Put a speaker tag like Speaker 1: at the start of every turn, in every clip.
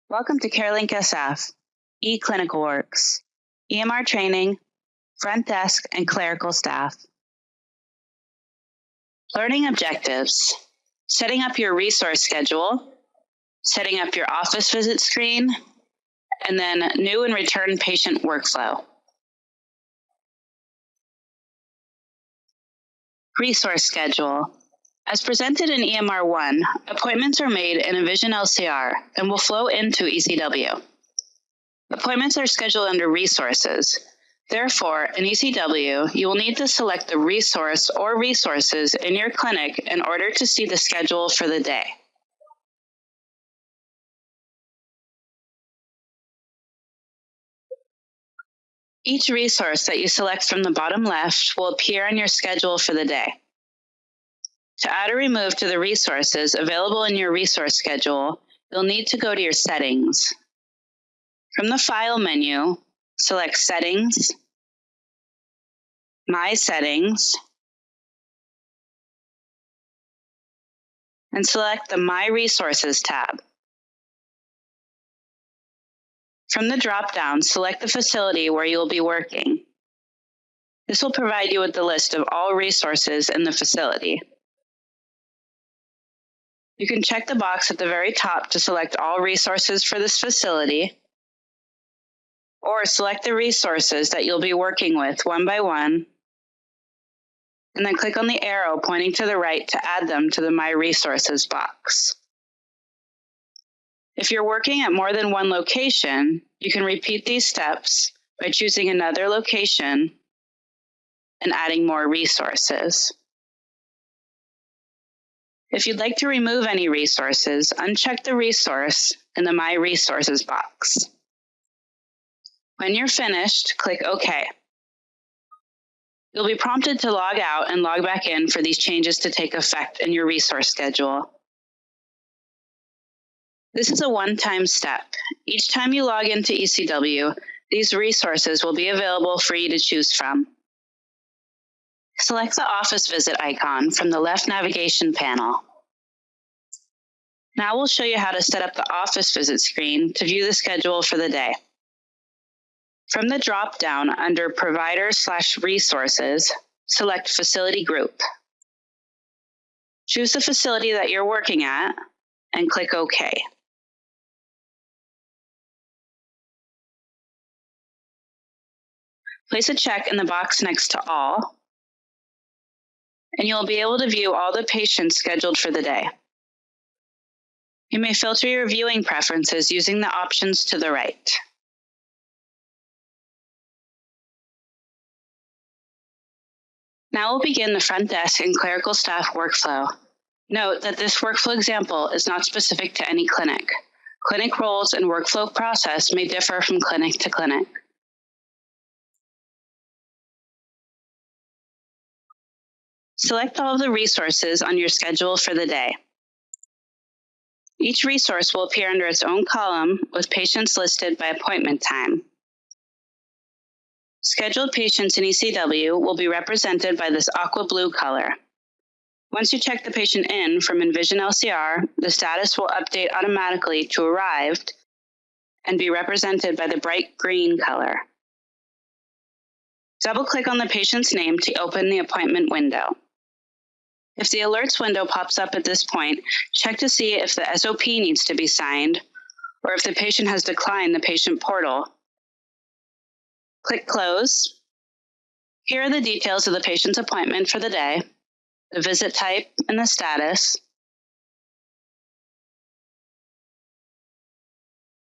Speaker 1: Welcome to CareLink SF, eClinical Works, EMR training, front desk, and clerical staff. Learning objectives: setting up your resource schedule, setting up your office visit screen, and then new and return patient workflow. Resource schedule. As presented in EMR 1, appointments are made in a Vision LCR and will flow into ECW. Appointments are scheduled under resources. Therefore, in ECW, you will need to select the resource or resources in your clinic in order to see the schedule for the day. Each resource that you select from the bottom left will appear on your schedule for the day. To add or remove to the resources available in your resource schedule, you'll need to go to your settings. From the File menu, select Settings, My Settings, and select the My Resources tab. From the drop-down, select the facility where you will be working. This will provide you with the list of all resources in the facility. You can check the box at the very top to select all resources for this facility, or select the resources that you'll be working with one by one, and then click on the arrow pointing to the right to add them to the My Resources box. If you're working at more than one location, you can repeat these steps by choosing another location and adding more resources. If you'd like to remove any resources, uncheck the resource in the My Resources box. When you're finished, click OK. You'll be prompted to log out and log back in for these changes to take effect in your resource schedule. This is a one-time step. Each time you log into ECW, these resources will be available for you to choose from. Select the office visit icon from the left navigation panel. Now we'll show you how to set up the office visit screen to view the schedule for the day. From the drop-down under Provider/Resources, select Facility Group. Choose the facility that you're working at and click OK. Place a check in the box next to All, and you'll be able to view all the patients scheduled for the day. You may filter your viewing preferences using the options to the right. Now we'll begin the front desk and clerical staff workflow. Note that this workflow example is not specific to any clinic. Clinic roles and workflow process may differ from clinic to clinic. Select all of the resources on your schedule for the day. Each resource will appear under its own column with patients listed by appointment time. Scheduled patients in ECW will be represented by this aqua blue color. Once you check the patient in from Envision LCR, the status will update automatically to arrived and be represented by the bright green color. Double-click on the patient's name to open the appointment window. If the alerts window pops up at this point, check to see if the SOP needs to be signed or if the patient has declined the patient portal. Click Close. Here are the details of the patient's appointment for the day, the visit type, and the status.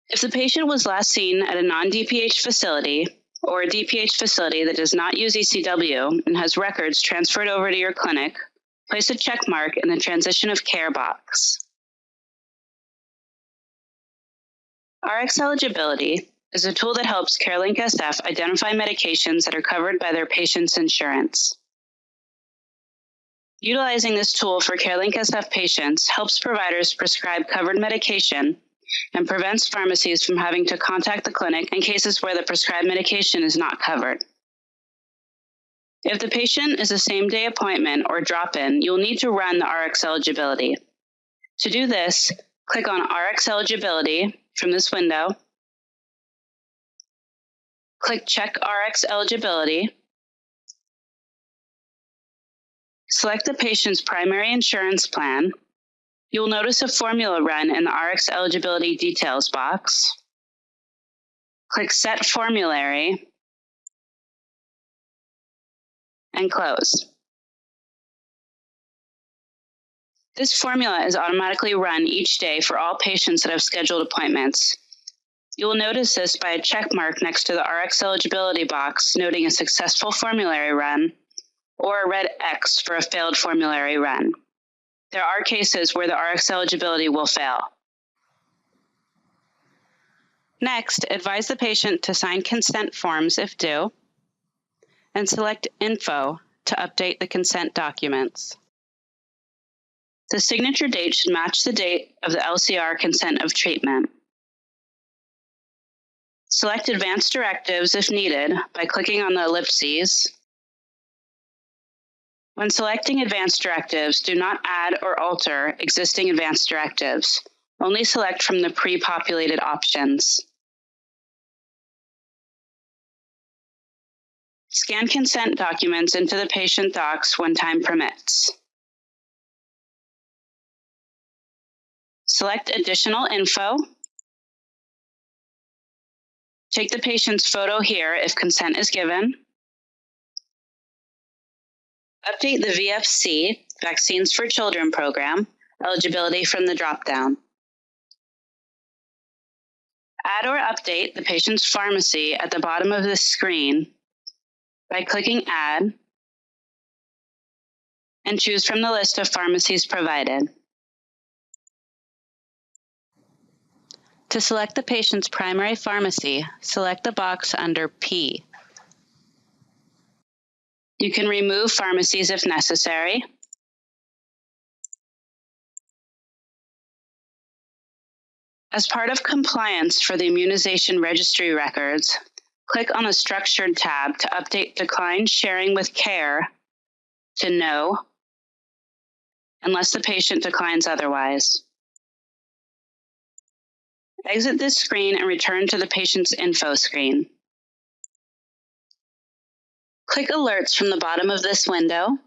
Speaker 1: If the patient was last seen at a non-DPH facility or a DPH facility that does not use ECW and has records transferred over to your clinic, place a check mark in the Transition of Care box. RX eligibility is a tool that helps CareLink SF identify medications that are covered by their patient's insurance. Utilizing this tool for CareLink SF patients helps providers prescribe covered medication and prevents pharmacies from having to contact the clinic in cases where the prescribed medication is not covered. If the patient is a same-day appointment or drop-in, you'll need to run the RX eligibility. To do this, click on RX eligibility from this window. Click Check RX eligibility. Select the patient's primary insurance plan. You'll notice a formula run in the RX eligibility details box. Click Set Formulary and close. This formula is automatically run each day for all patients that have scheduled appointments. You will notice this by a check mark next to the RX eligibility box noting a successful formulary run, or a red X for a failed formulary run. There are cases where the RX eligibility will fail. Next, advise the patient to sign consent forms if due, and select Info to update the consent documents. The signature date should match the date of the LCR consent of treatment. Select Advanced Directives if needed by clicking on the ellipses. When selecting Advanced Directives, do not add or alter existing Advanced Directives. Only select from the pre-populated options. Scan consent documents into the patient docs when time permits. Select Additional Info. Take the patient's photo here if consent is given. Update the VFC, Vaccines for Children program, eligibility from the drop-down. Add or update the patient's pharmacy at the bottom of this screen by clicking Add and choose from the list of pharmacies provided. To select the patient's primary pharmacy, select the box under P. You can remove pharmacies if necessary. As part of compliance for the immunization registry records, click on the Structured tab to update Decline Sharing with Care to No, unless the patient declines otherwise. Exit this screen and return to the patient's info screen. Click Alerts from the bottom of this window.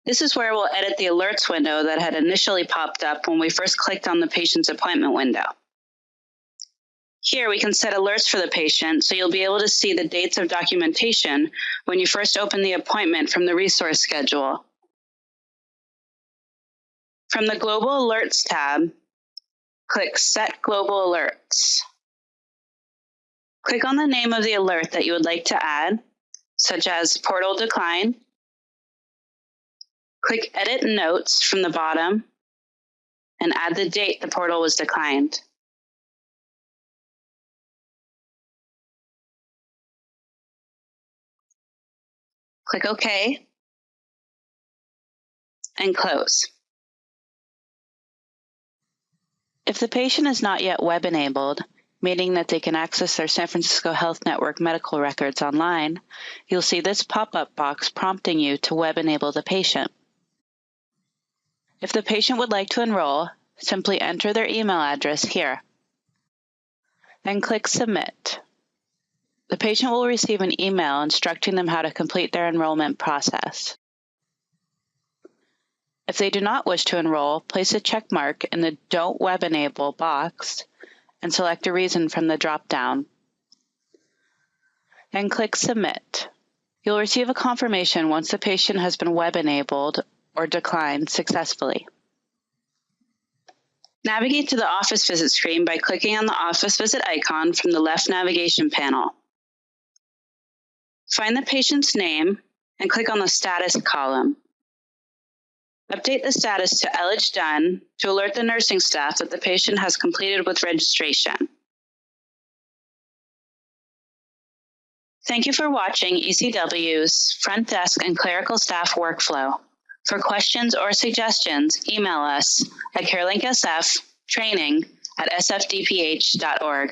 Speaker 1: This is where we'll edit the Alerts window that had initially popped up when we first clicked on the patient's appointment window. Here we can set alerts for the patient so you'll be able to see the dates of documentation when you first open the appointment from the resource schedule. From the Global Alerts tab, click Set Global Alerts. Click on the name of the alert that you would like to add, such as Portal Decline. Click Edit Notes from the bottom and add the date the portal was declined. Click OK and close. If the patient is not yet web-enabled, meaning that they can access their San Francisco Health Network medical records online, you'll see this pop-up box prompting you to web-enable the patient. If the patient would like to enroll, simply enter their email address here. Then click Submit. The patient will receive an email instructing them how to complete their enrollment process. If they do not wish to enroll, place a check mark in the Don't Web Enable box and select a reason from the drop-down. Then click Submit. You'll receive a confirmation once the patient has been web-enabled or declined successfully. Navigate to the office visit screen by clicking on the office visit icon from the left navigation panel. Find the patient's name and click on the status column. Update the status to Elig Done to alert the nursing staff that the patient has completed with registration. Thank you for watching ECW's Front Desk and Clerical Staff Workflow. For questions or suggestions, email us at carelinksftraining@sfdph.org.